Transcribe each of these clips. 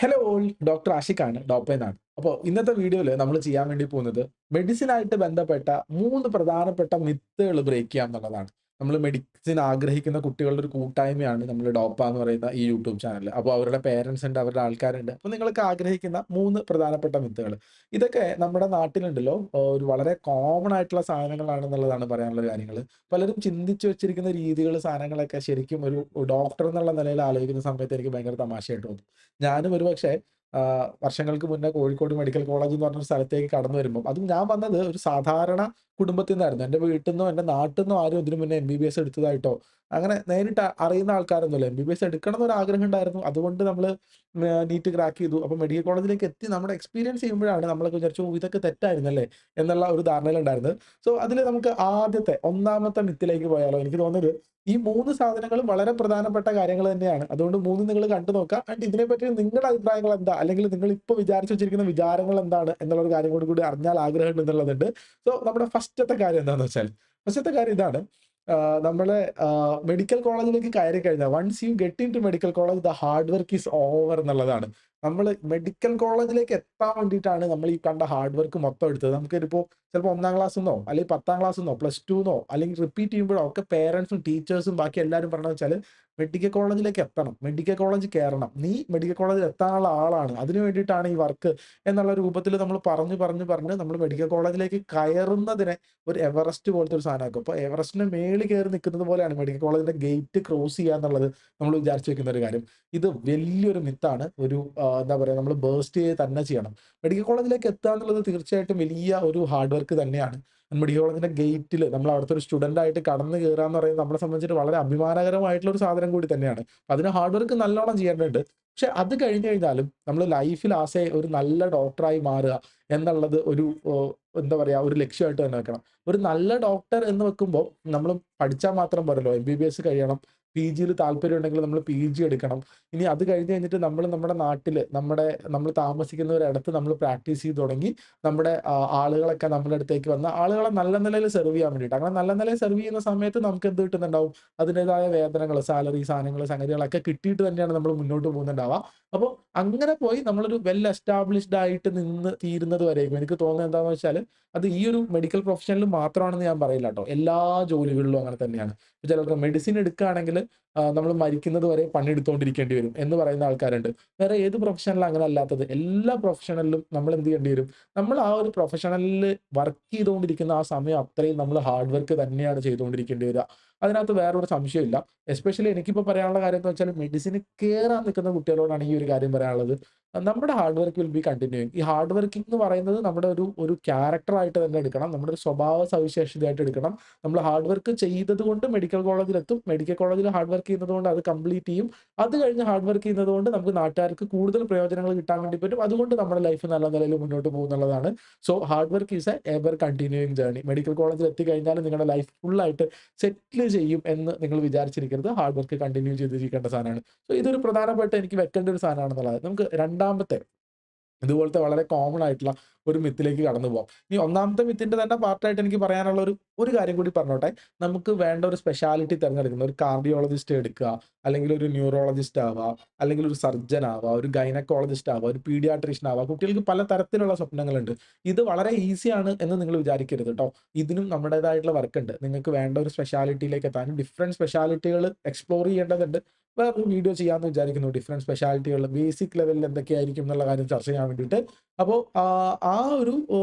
Hello all doctor ആഷിഖാണ് ഡോപ്പേന്നാണ്. അപ്പോൾ ഇന്നത്തെ വീഡിയോയിൽ നമ്മൾ ചെയ്യാൻ വേണ്ടി പോകുന്നത് മെഡിസിനായിട്ട് ബന്ധപ്പെട്ട 3 പ്രധാനപ്പെട്ട മിത്തുകൾ ബ്രേക്ക് ചെയ്യുക എന്നുള്ളതാണ്. നമ്മൾ മെഡിസിൻ ആഗ്രഹിക്കുന്ന കുട്ടികളുടെ ഒരു കൂട്ടായ്മയാണ് നമ്മൾ ഡോപ്പ എന്ന് പറയുന്ന ഈ യൂട്യൂബ് ചാനൽ. അപ്പോൾ അവരുടെ പേരൻസ് ഉണ്ട്, അവരുടെ ആൾക്കാരുണ്ട്. അപ്പോൾ നിങ്ങൾക്ക് ആഗ്രഹിക്കുന്ന 3 പ്രധാനപ്പെട്ട മിത്തുകൾ. ഇതൊക്കെ നമ്മുടെ നാട്ടിലുണ്ടല്ലോ ഒരു വളരെ കോമൺ ആയിട്ടുള്ള സാധനങ്ങളാണെന്നുള്ളതാണ് പറയാനുള്ള കാര്യങ്ങൾ. പലരും ചിന്തിച്ചു വെച്ചിരിക്കുന്ന രീതികൾ, സാധനങ്ങളൊക്കെ ശരിക്കും ഒരു ഡോക്ടർ എന്നുള്ള നിലയിൽ ആലോചിക്കുന്ന സമയത്ത് എനിക്ക് ഭയങ്കര തമാശയായിട്ട് തോന്നും. ഞാനും ഒരുപക്ഷെ വർഷങ്ങൾക്ക് മുന്നേ കോഴിക്കോട് മെഡിക്കൽ കോളേജ് എന്ന് പറഞ്ഞൊരു സ്ഥലത്തേക്ക് കടന്നു വരുമ്പം അതും ഞാൻ വന്നത് ഒരു സാധാരണ കുടുംബത്തിൽ നിന്നായിരുന്നു. എന്റെ വീട്ടിന്നോ എന്റെ നാട്ടിന്നോ ആരും ഇതിനു മുന്നേ എംബിബിഎസ് എടുത്തതായിട്ടോ അങ്ങനെ നേരിട്ട് അറിയുന്ന ആൾക്കാരൊന്നുമല്ല. എംബിബിഎസ് എടുക്കണം എന്നൊരു ആഗ്രഹം ഉണ്ടായിരുന്നു. അതുകൊണ്ട് നമ്മള് നീറ്റ് ക്രാക്ക് ചെയ്തു. അപ്പൊ മെഡിക്കൽ കോളേജിലേക്ക് എത്തി നമ്മുടെ എക്സ്പീരിയൻസ് ചെയ്യുമ്പോഴാണ് നമ്മളൊക്കെ വിചാരിച്ചു, "ഓ! ഇതൊക്കെ തെറ്റായിരുന്നല്ലേ?" എന്നുള്ള ഒരു ധാരണയിലുണ്ടായിരുന്നത്. സോ അതില് നമുക്ക് ആദ്യത്തെ ഒന്നാമത്തെ മിത്തിലേക്ക് പോയാലോ? എനിക്ക് തോന്നുന്നത് ഈ 3 സാധനങ്ങളും വളരെ പ്രധാനപ്പെട്ട കാര്യങ്ങൾ തന്നെയാണ്. അതുകൊണ്ട് 3 നിങ്ങൾ കണ്ടു നോക്കുക. ആൻഡ് ഇതിനെപ്പറ്റി നിങ്ങളുടെ അഭിപ്രായങ്ങൾ എന്താ? അല്ലെങ്കിൽ നിങ്ങൾ ഇപ്പൊ വിചാരിച്ചു വെച്ചിരിക്കുന്ന വിചാരങ്ങൾ എന്താണ്? എന്നുള്ള ഒരു കാര്യം കൂടി അറിഞ്ഞാൽ ആഗ്രഹമുണ്ട് എന്നുള്ളതുണ്ട്. സോ നമ്മുടെ ഫസ്റ്റത്തെ കാര്യം എന്താന്ന് വെച്ചാൽ, ഫസ്റ്റത്തെ കാര്യം ഇതാണ്. നമ്മളെ മെഡിക്കൽ കോളേജിലേക്ക് കയറി കഴിഞ്ഞാൽ once you get into medical college the hard work is over എന്നുള്ളതാണ്. നമ്മള് മെഡിക്കൽ കോളേജിലേക്ക് എത്താൻ വേണ്ടിയിട്ടാണ് നമ്മൾ ഈ കണ്ട ഹാർഡ് വർക്ക് മൊത്തം എടുത്തത്. നമുക്കിപ്പോ ചിലപ്പോൾ 1-ാം ക്ലാസ്സ്ന്നോ അല്ലെങ്കിൽ 10-ാം ക്ലാസ്സ്ന്നോ പ്ലസ് ടുന്നോ അല്ലെങ്കിൽ റിപ്പീറ്റ് ചെയ്യുമ്പോഴോ ഒക്കെ പേരൻസും ടീച്ചേഴ്സും ബാക്കി എല്ലാവരും പറഞ്ഞത് വെച്ചാൽ മെഡിക്കൽ കോളേജിലേക്ക് എത്തണം, മെഡിക്കൽ കോളേജ് കേറണം, നീ മെഡിക്കൽ കോളേജിൽ എത്താനുള്ള ആളാണ്, അതിന് വേണ്ടിയിട്ടാണ് ഈ വർക്ക് എന്നുള്ള രൂപത്തിൽ നമ്മൾ പറഞ്ഞ് നമ്മൾ മെഡിക്കൽ കോളേജിലേക്ക് കയറുന്നതിനെ ഒരു എവറസ്റ്റ് പോലത്തെ ഒരു സാധനമാക്കും. അപ്പൊ എവറസ്റ്റിന്റെ മേളിൽ കയറി നിൽക്കുന്നത് പോലെയാണ് മെഡിക്കൽ കോളേജിന്റെ ഗേറ്റ് ക്രോസ് ചെയ്യുക എന്നുള്ളത് നമ്മൾ വിചാരിച്ചു വെക്കുന്ന ഒരു കാര്യം. ഇത് വലിയൊരു മിത്താണ്. ഒരു എന്താ പറയാ, നമ്മൾ ബേസ്റ്റ് ചെയ്ത് തന്നെ ചെയ്യണം. മെഡിക്കൽ കോളേജിലേക്ക് എത്തുക എന്നുള്ളത് തീർച്ചയായിട്ടും വലിയ ഒരു ഹാർഡ് വർക്ക് തന്നെയാണ്. മെഡിക്കൽ കോളേജിന്റെ ഗേറ്റിൽ നമ്മൾ അവിടുത്തെ ഒരു സ്റ്റുഡന്റ് ആയിട്ട് കടന്ന് കയറുക എന്ന് പറയുന്നത് നമ്മളെ സംബന്ധിച്ചിട്ട് വളരെ അഭിമാനകരമായിട്ടുള്ള ഒരു സാധനം കൂടി തന്നെയാണ്. അതിന് ഹാർഡ് വർക്ക് നല്ലോണം ചെയ്യേണ്ടതുണ്ട്. പക്ഷെ അത് കഴിഞ്ഞ് കഴിഞ്ഞാലും നമ്മൾ ലൈഫിൽ ഒരു നല്ല ഡോക്ടറായി മാറുക എന്നുള്ളത് ഒരു എന്താ പറയാ, ഒരു ലക്ഷ്യമായിട്ട് തന്നെ വെക്കണം. ഒരു നല്ല ഡോക്ടർ എന്ന് വെക്കുമ്പോൾ നമ്മൾ പഠിച്ചാൽ മാത്രം പോരല്ലോ. എംബിബിഎസ് കഴിയണം. പിജിയിൽ താല്പര്യം ഉണ്ടെങ്കിൽ നമ്മൾ പിജി എടുക്കണം. ഇനി അത് കഴിഞ്ഞ് കഴിഞ്ഞിട്ട് നമ്മൾ നമ്മുടെ നാട്ടില് നമ്മൾ താമസിക്കുന്ന ഒരിടത്ത് നമ്മൾ പ്രാക്ടീസ് ചെയ്ത് തുടങ്ങി നമ്മുടെ ആളുകളൊക്കെ നമ്മുടെ അടുത്തേക്ക് വന്ന് ആളുകളെ നല്ല നിലയിൽ സെർവ് ചെയ്യാൻ വേണ്ടിയിട്ട്. അങ്ങനെ നല്ല നിലയിൽ സെർവ് ചെയ്യുന്ന സമയത്ത് നമുക്ക് എന്ത് കിട്ടുന്നുണ്ടാവും? അതിന്റേതായ വേതനങ്ങൾ, സാലറി, സാധനങ്ങൾ, സംഗതികളൊക്കെ കിട്ടിയിട്ട് തന്നെയാണ് നമ്മൾ മുന്നോട്ട് പോകുന്നുണ്ടാവുക. അപ്പോൾ അങ്ങനെ പോയി നമ്മളൊരു വെൽ എസ്റ്റാബ്ലിഷ്ഡ് ആയിട്ട് നിന്ന് തീരുന്നത് വരേക്കും എനിക്ക് തോന്നുന്നത് എന്താണെന്ന് വെച്ചാൽ, അത് ഈ ഒരു മെഡിക്കൽ പ്രൊഫഷനിൽ മാത്രമാണെന്ന് ഞാൻ പറയില്ല ട്ടോ. എല്ലാ ജോലികളിലും അങ്ങനെ തന്നെയാണ്. ചിലർക്ക് മെഡിസിൻ എടുക്കുകയാണെങ്കിൽ നമ്മൾ മരിക്കുന്നത് വരെ പണിയെടുത്തുകൊണ്ടിരിക്കേണ്ടി വരും എന്ന് പറയുന്ന ആൾക്കാരുണ്ട്. വേറെ ഏത് പ്രൊഫഷനിലാണ് അങ്ങനെ അല്ലാത്തത്? എല്ലാ പ്രൊഫഷനിലും നമ്മൾ എന്ത് ചെയ്യേണ്ടി വരും? നമ്മൾ ആ ഒരു പ്രൊഫഷണലിൽ വർക്ക് ചെയ്തുകൊണ്ടിരിക്കുന്ന ആ സമയം അത്രയും നമ്മൾ ഹാർഡ് വർക്ക് തന്നെയാണ് ചെയ്തുകൊണ്ടിരിക്കേണ്ടി വരിക. അതിനകത്ത് വേറൊരു സംശയമില്ല. എസ്പെഷ്യലി എനിക്കിപ്പോ പറയാനുള്ള കാര്യം എന്ന് വെച്ചാൽ, മെഡിസിന് കേറാൻ നിൽക്കുന്ന കുട്ടികളോടാണ് ഈ ഒരു കാര്യം പറയാനുള്ളത്. നമ്മുടെ hard work will be continuing. ഈ ഹാർഡ് വർക്കിംഗ് എന്ന് പറയുന്നത് നമ്മുടെ ഒരു ക്യാരക്ടർ ആയിട്ട് തന്നെ എടുക്കണം. നമ്മുടെ ഒരു സ്വഭാവ സവിശേഷതയായിട്ട് എടുക്കണം. നമ്മൾ ഹാർഡ് വർക്ക് ചെയ്തത് കൊണ്ട് മെഡിക്കൽ കോളേജിലെത്തും. മെഡിക്കൽ കോളേജിൽ ഹാർഡ് വർക്ക് ചെയ്യുന്നത് കൊണ്ട് അത് കംപ്ലീറ്റ് ചെയ്യും. അത് കഴിഞ്ഞ് ഹാർഡ് വർക്ക് ചെയ്യുന്നത് കൊണ്ട് നമുക്ക് നാട്ടുകാർക്ക് കൂടുതൽ പ്രയോജനങ്ങൾ കിട്ടാൻ വേണ്ടി പറ്റും. അതുകൊണ്ട് നമ്മുടെ ലൈഫ് നല്ല നിലയിൽ മുന്നോട്ട് പോകും എന്നുള്ളതാണ്. So hard work is A ever continuing journey. Medical കോളേജിൽ എത്തിക്കഴിഞ്ഞാൽ നിങ്ങളുടെ ലൈഫ് ഫുൾ ആയിട്ട് സെറ്റിൽ ചെയ്യും എന്ന് നിങ്ങൾ വിചാരിച്ചിരിക്കരുത്. ഹാർഡ് വർക്ക് കണ്ടിന്യൂ ചെയ്തിരിക്കേണ്ട സാധനമാണ്. സോ ഇതൊരു പ്രധാനപ്പെട്ട എനിക്ക് വെക്കേണ്ട ഒരു സാധനമാണെന്നുള്ളത്. നമുക്ക് രണ്ടാമത്തെ ഇതുപോലത്തെ വളരെ കോമൺ ആയിട്ടുള്ള ഒരു മിത്തിലേക്ക് കടന്നു പോവാം. ഇനി ഒന്നാമത്തെ മിത്തിന്റെ തന്നെ പാർട്ടായിട്ട് എനിക്ക് പറയാനുള്ള ഒരു കാര്യം കൂടി പറഞ്ഞോട്ടെ. നമുക്ക് വേണ്ട ഒരു സ്പെഷ്യാലിറ്റി തിരഞ്ഞെടുക്കുന്നത് ഒരു കാർഡിയോളജിസ്റ്റ് എടുക്കുക, അല്ലെങ്കിൽ ഒരു ന്യൂറോളജിസ്റ്റ് ആവാ, അല്ലെങ്കിൽ ഒരു സർജൻ ആവാ, ഒരു ഗൈനക്കോളജിസ്റ്റ് ആവാ, ഒരു പീഡിയാട്രീഷ്യൻ ആവാ. കുട്ടികൾക്ക് പല തരത്തിലുള്ള സ്വപ്നങ്ങളുണ്ട്. ഇത് വളരെ ഈസിയാണ് എന്ന് നിങ്ങൾ വിചാരിക്കരുത് ട്ടോ. ഇതിനും നമ്മുടേതായിട്ടുള്ള വർക്ക് ഉണ്ട്. നിങ്ങൾക്ക് വേണ്ട ഒരു സ്പെഷ്യാലിറ്റിയിലേക്ക് എത്താനും ഡിഫറെന്റ് സ്പെഷ്യാലിറ്റികൾ എക്സ്പ്ലോർ ചെയ്യേണ്ടതുണ്ട്. വേറൊരു വീഡിയോ ചെയ്യാമെന്ന് വിചാരിക്കുന്നു. ഡിഫറെന്റ് സ്പെഷ്യാലിറ്റികൾ ബേസിക് ലെവലിൽ എന്തൊക്കെയായിരിക്കും എന്നുള്ള കാര്യം ചർച്ച ചെയ്യാൻ വേണ്ടിയിട്ട്. അപ്പോൾ ആ ഒരു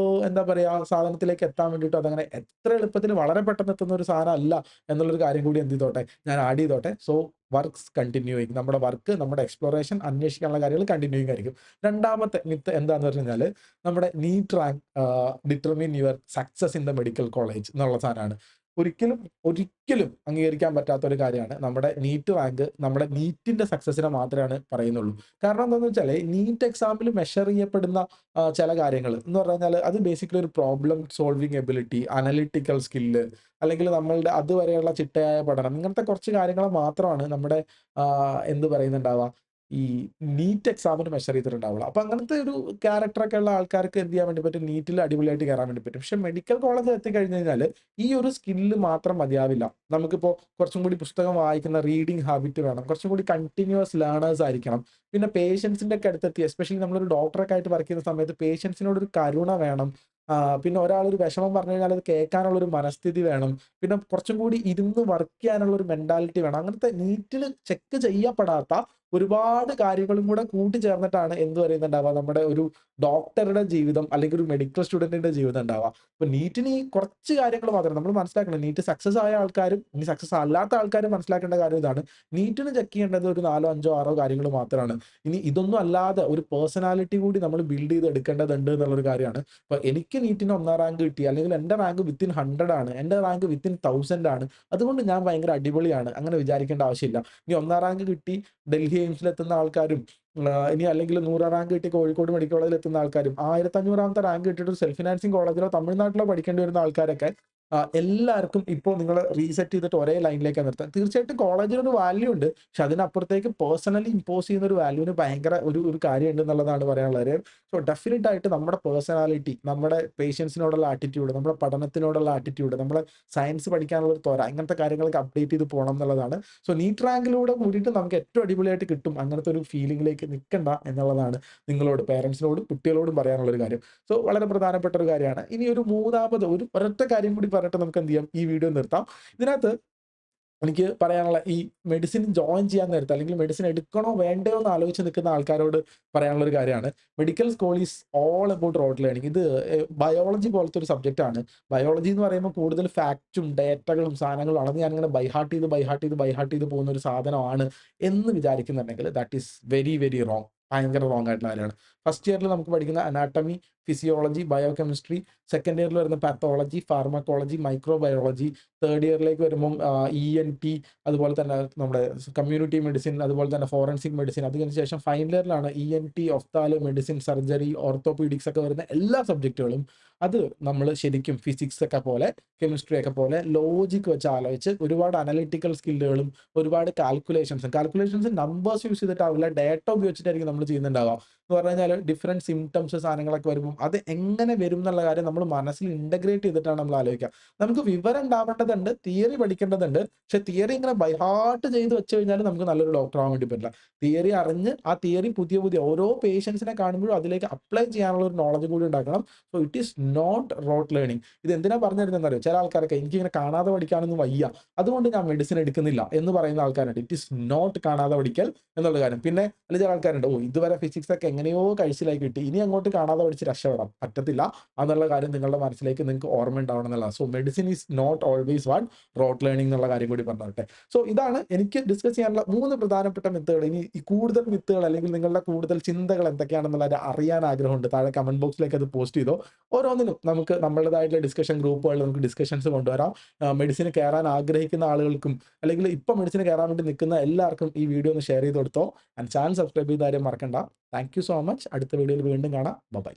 എന്താ പറയാ, സാധനത്തിലേക്ക് എത്താൻ വേണ്ടിയിട്ട് അതങ്ങനെ എത്ര എളുപ്പത്തിൽ വളരെ പെട്ടെന്ന് എത്തുന്ന ഒരു സാധനം അല്ല എന്നുള്ളൊരു കാര്യം കൂടി എന്ത് ചെയ്തോട്ടെ, ഞാൻ ആഡ് ചെയ്തോട്ടെ. So works continuing. നമ്മുടെ വർക്ക്, നമ്മുടെ എക്സ്പ്ലോറേഷൻ, അന്വേഷിക്കാനുള്ള കാര്യങ്ങൾ കണ്ടിന്യൂയിങ് ആയിരിക്കും. രണ്ടാമത്തെ മിത്ത് എന്താന്ന് പറഞ്ഞു കഴിഞ്ഞാൽ, നമ്മുടെ NEET rank determine your success in the medical college എന്നുള്ള സാധനമാണ്. ഒരിക്കലും, ഒരിക്കലും അംഗീകരിക്കാൻ പറ്റാത്ത ഒരു കാര്യമാണ്. നമ്മുടെ നീറ്റ് റാങ്ക് നമ്മുടെ നീറ്റിന്റെ സക്സസിനെ മാത്രമാണ് പറയുന്നുള്ളൂ. കാരണം എന്താന്ന് വെച്ചാല് നീറ്റ് എക്സാമിൽ മെഷർ ചെയ്യപ്പെടുന്ന ചില കാര്യങ്ങൾ എന്ന് പറഞ്ഞാൽ അത് ബേസിക്കലി ഒരു problem solving ability, analytical skill, അല്ലെങ്കിൽ നമ്മളുടെ അതുവരെയുള്ള ചിട്ടയായ പഠനം, ഇങ്ങനത്തെ കുറച്ച് കാര്യങ്ങൾ മാത്രമാണ് നമ്മുടെ എന്ത് പറയുന്നുണ്ടാവുക, ഈ നീറ്റ് എക്സാമിന് മെഷർ ചെയ്തിട്ടുണ്ടാവുള്ളൂ. അപ്പൊ അങ്ങനത്തെ ഒരു ക്യാരക്ടറൊക്കെ ഉള്ള ആൾക്കാർക്ക് എന്ത് ചെയ്യാൻ വേണ്ടി പറ്റും? നീറ്റിൽ അടിപൊളിയായിട്ട് കയറാൻ വേണ്ടി പറ്റും. പക്ഷെ മെഡിക്കൽ കോളേജിൽ എത്തിക്കഴിഞ്ഞ് കഴിഞ്ഞാൽ ഈ ഒരു സ്കില്ല് മാത്രം മതിയാവില്ല. നമുക്കിപ്പോ കുറച്ചും കൂടി പുസ്തകം വായിക്കുന്ന റീഡിംഗ് ഹാബിറ്റ് വേണം. കുറച്ചും കൂടി കണ്ടിന്യൂസ് ലേണേഴ്സ് ആയിരിക്കണം. പിന്നെ പേഷ്യൻസിന്റെ ഒക്കെ അടുത്തെത്തി എസ്പെഷ്യലി നമ്മളൊരു ഡോക്ടറൊക്കെ ആയിട്ട് വർക്ക് ചെയ്യുന്ന സമയത്ത് പേഷ്യൻസിനോട് ഒരു കരുണ വേണം. പിന്നെ ഒരാളൊരു വിഷമം പറഞ്ഞു കഴിഞ്ഞാൽ അത് കേൾക്കാനുള്ള ഒരു മനസ്ഥിതി വേണം. പിന്നെ കുറച്ചും കൂടി ഇരുന്ന് വർക്ക് ചെയ്യാനുള്ള ഒരു മെന്റാലിറ്റി വേണം. അങ്ങനത്തെ നീറ്റിൽ ചെക്ക് ചെയ്യപ്പെടാത്ത ഒരുപാട് കാര്യങ്ങളും കൂടെ കൂട്ടിച്ചേർന്നിട്ടാണ് എന്ത് പറയുന്നുണ്ടാവുക, നമ്മുടെ ഒരു ഡോക്ടറുടെ ജീവിതം അല്ലെങ്കിൽ ഒരു മെഡിക്കൽ സ്റ്റുഡന്റിന്റെ ജീവിതം ഉണ്ടാവുക. അപ്പൊ നീറ്റിന് ഈ കുറച്ച് കാര്യങ്ങൾ മാത്രം നമ്മൾ മനസ്സിലാക്കണം. നീറ്റ് സക്സസ് ആയ ആൾക്കാരും ഇനി സക്സസ് അല്ലാത്ത ആൾക്കാരും മനസ്സിലാക്കേണ്ട കാര്യം ഇതാണ്. നീറ്റിന് ചെക്ക് ചെയ്യേണ്ടത് ഒരു 4, 5, 6 കാര്യങ്ങൾ മാത്രമാണ്. ഇനി ഇതൊന്നും അല്ലാതെ ഒരു പേഴ്സണാലിറ്റി കൂടി നമ്മൾ ബിൽഡ് ചെയ്ത് എടുക്കേണ്ടതുണ്ട് എന്നുള്ളൊരു കാര്യമാണ്. അപ്പൊ എനിക്ക് നീറ്റിന് 1ാം റാങ്ക് കിട്ടി, അല്ലെങ്കിൽ എന്റെ റാങ്ക് വിത്തിൻ 100 ആണ്, എന്റെ റാങ്ക് വിത്തിൻ 1000 ആണ്, അതുകൊണ്ട് ഞാൻ ഭയങ്കര അടിപൊളിയാണ്, അങ്ങനെ വിചാരിക്കേണ്ട ആവശ്യമില്ല. ഇനി 1ാം റാങ്ക് കിട്ടി ഡൽഹി എയിംസിൽ എത്തുന്ന ആൾക്കാരും, ഇനി അല്ലെങ്കിൽ 100ാം റാങ്ക് കിട്ടി കോഴിക്കോട് മെഡിക്കൽ കോളേജിൽ എത്തുന്ന ആൾക്കാരും, 1500ാമത്തെ റാങ്ക് കിട്ടിയിട്ട് ഒരു സെൽഫ് ഫിനാൻസിങ് കോളേജിലോ തമിഴ്നാട്ടിലോ പഠിക്കേണ്ടി വരുന്ന ആൾക്കാരൊക്കെ എല്ലാവർക്കും ഇപ്പോൾ നിങ്ങൾ റീസെറ്റ് ചെയ്തിട്ട് ഒരേ ലൈനിലേക്ക് നിർത്താം. തീർച്ചയായിട്ടും കോളേജിനൊരു വാല്യൂ ഉണ്ട്. പക്ഷെ അതിനപ്പുറത്തേക്ക് പേഴ്സണലി ഇമ്പോസ് ചെയ്യുന്ന ഒരു വാല്യൂവിന് ഭയങ്കര ഒരു കാര്യമുണ്ട് എന്നുള്ളതാണ് പറയാനുള്ളത്. സോ ഡെഫിനറ്റ് ആയിട്ട് നമ്മുടെ പേഴ്സണാലിറ്റി, നമ്മുടെ പേഷ്യൻസിനോടുള്ള ആറ്റിറ്റ്യൂഡ്, നമ്മുടെ പഠനത്തിനോടുള്ള ആറ്റിറ്റ്യൂഡ്, നമ്മുടെ സയൻസ് പഠിക്കാനുള്ള ഒരു ത്വര, അങ്ങനത്തെ കാര്യങ്ങളൊക്കെ അപ്ഡേറ്റ് ചെയ്ത് പോകണം എന്നുള്ളതാണ്. സോ നീറ്റ് റാങ്കിലൂടെ കൂടിയിട്ട് നമുക്ക് ഏറ്റവും അടിപൊളിയായിട്ട് കിട്ടും. അങ്ങനത്തെ ഒരു ഫീലിംഗിലേക്ക് നിൽക്കണ്ട എന്നുള്ളതാണ് നിങ്ങളോട്, പേരൻസിനോടും കുട്ടികളോടും പറയാനുള്ള ഒരു കാര്യം. സോ വളരെ പ്രധാനപ്പെട്ട ഒരു കാര്യമാണ്. ഇനി ഒരു മൂന്നാമത് ഒരൊറ്റ കാര്യം കൂടി പറഞ്ഞിട്ട് നമുക്ക് എന്ത് ചെയ്യാം, ഈ വീഡിയോ നിർത്താം. ഇതിനകത്ത് എനിക്ക് പറയാനുള്ള, ഈ മെഡിസിൻ ജോയിൻ ചെയ്യാൻ നേരത്ത് അല്ലെങ്കിൽ മെഡിസിൻ എടുക്കണോ വേണ്ടയോ എന്ന് ആലോചിച്ച് നിൽക്കുന്ന ആൾക്കാരോട് പറയാനുള്ള ഒരു കാര്യമാണ്, medical school is all about road learning. ഇത് ബയോളജി പോലത്തെ ഒരു സബ്ജക്റ്റ് ആണ്. ബയോളജി എന്ന് പറയുമ്പോൾ കൂടുതൽ ഫാക്റ്റും ഡേറ്റകളും സാധനങ്ങളും ആണ്. ഞാനിങ്ങനെ ബൈഹാർട്ട് ചെയ്ത് പോകുന്ന ഒരു സാധനമാണ് എന്ന് വിചാരിക്കുന്നുണ്ടെങ്കിൽ that is very very wrong. ഭയങ്കര റോങ് ആയിട്ടുള്ള കാര്യമാണ്. ഫസ്റ്റ് ഇയറിൽ നമുക്ക് പഠിക്കുന്ന അനാട്ടമി, ഫിസിയോളജി, ബയോകെമിസ്ട്രി, സെക്കൻഡ് ഇയറിൽ വരുന്ന പാത്തോളജി, ഫാർമക്കോളജി, മൈക്രോബയോളജി, തേർഡ് ഇയറിലേക്ക് വരുമ്പം ENT, അതുപോലെ തന്നെ നമ്മുടെ കമ്മ്യൂണിറ്റി മെഡിസിൻ, അതുപോലെ തന്നെ ഫോറൻസിക് മെഡിസിൻ. അതിനുശേഷം ഫൈനൽ ഇയറിലാണ് ENT, ophthal medicine, surgery, orthopaedics ഒക്കെ വരുന്ന എല്ലാ സബ്ജക്റ്റുകളും. അത് നമ്മൾ ശരിക്കും ഫിസിക്സ് ഒക്കെ പോലെ കെമിസ്ട്രി ഒക്കെ പോലെ ലോജിക് വെച്ച് ആലോചിച്ച് ഒരുപാട് അനലിറ്റിക്കൽ സ്കില്ലുകളും ഒരുപാട് കാൽക്കുലേഷൻസ് നമ്പേഴ്സ് യൂസ് ചെയ്തിട്ടാവില്ല, ഡേറ്റ ഉപയോഗിച്ചിട്ടായിരിക്കും നമ്മൾ ചെയ്യുന്നുണ്ടാവുക. എന്ന് പറഞ്ഞു കഴിഞ്ഞാൽ ഡിഫറെന്റ് സിംറ്റംസ് സാധനങ്ങളൊക്കെ വരുമ്പോൾ അത് എങ്ങനെ വരും എന്നുള്ള കാര്യം നമ്മൾ മനസ്സിൽ ഇന്റഗ്രേറ്റ് ചെയ്തിട്ടാണ് നമ്മൾ ആലോചിക്കുക. നമുക്ക് വിവരം ഉണ്ടാവേണ്ടതുണ്ട്, തിയറി പഠിക്കേണ്ടതുണ്ട്. പക്ഷെ തിയറി ഇങ്ങനെ ബൈഹാർട്ട് ചെയ്ത് വെച്ച് കഴിഞ്ഞാൽ നമുക്ക് നല്ലൊരു ഡോക്ടർ ആവാൻ വേണ്ടി പറ്റില്ല. തിയറി അറിഞ്ഞ് ആ തിയറി പുതിയ ഓരോ പേഷ്യൻസിനെ കാണുമ്പോഴും അതിലേക്ക് അപ്ലൈ ചെയ്യാനുള്ള ഒരു നോളജ് കൂടി ഉണ്ടാക്കണം. So it is not rote learning. ഇത് എന്തിനാ പറഞ്ഞു തരുന്നതെന്ന് അറിയോ? ചില ആൾക്കാരൊക്കെ എനിക്കിങ്ങനെ കാണാതെ പഠിക്കാനൊന്നും വയ്യ, അതുകൊണ്ട് ഞാൻ മെഡിസിൻ എടുക്കുന്നില്ല എന്ന് പറയുന്ന ആൾക്കാരുണ്ട്. ഇറ്റ് ഈസ് നോട്ട് കാണാതെ പഠിക്കൽ എന്നുള്ള കാര്യം. പിന്നെ ചില ആൾക്കാരുണ്ട്, ഇതുവരെ ഫിസിക്സ് ഒക്കെ എങ്ങനെയോ കഴിച്ചിലായി കിട്ടി, ഇനി അങ്ങോട്ട് കാണാതെ പഠിച്ച് രക്ഷപ്പെടാം, പറ്റത്തില്ല എന്നുള്ള കാര്യം നിങ്ങളുടെ മനസ്സിലേക്ക് നിങ്ങൾക്ക് ഓർമ്മ ഉണ്ടാവണം എന്നുള്ളതാണ്. So medicine is not always what rote learning എന്നുള്ള കാര്യം കൂടി പറഞ്ഞോട്ടെ. സോ ഇതാണ് എനിക്ക് ഡിസ്കസ് ചെയ്യാനുള്ള 3 പ്രധാനപ്പെട്ട മിത്തുകൾ. ഇനി ഈ കൂടുതൽ മിത്തുകൾ അല്ലെങ്കിൽ നിങ്ങളുടെ കൂടുതൽ ചിന്തകൾ എന്തൊക്കെയാണെന്നുള്ളത് അറിയാൻ ആഗ്രഹമുണ്ട്. താഴെ കമന്റ് ബോക്സിലേക്ക് അത് പോസ്റ്റ് ചെയ്തോ. ഓരോന്നിനും നമുക്ക് നമ്മുടേതായിട്ടുള്ള ഡിസ്കഷൻ ഗ്രൂപ്പുകളിൽ നമുക്ക് ഡിസ്കഷൻസ് കൊണ്ടുവരാം. മെഡിസിന് കയറാൻ ആഗ്രഹിക്കുന്ന ആളുകൾക്കും അല്ലെങ്കിൽ ഇപ്പം മെഡിസിന് കയറാൻ വേണ്ടി നിൽക്കുന്ന എല്ലാവർക്കും ഈ വീഡിയോ ഒന്ന് ഷെയർ ചെയ്ത് കൊടുത്തോ. ആൻഡ് ചാനൽ സബ്സ്ക്രൈബ് ചെയ്ത കാര്യം മറക്കണ്ട. Thank you so much. അടുത്ത വീഡിയോയിൽ വീണ്ടും കാണാം. ബൈ.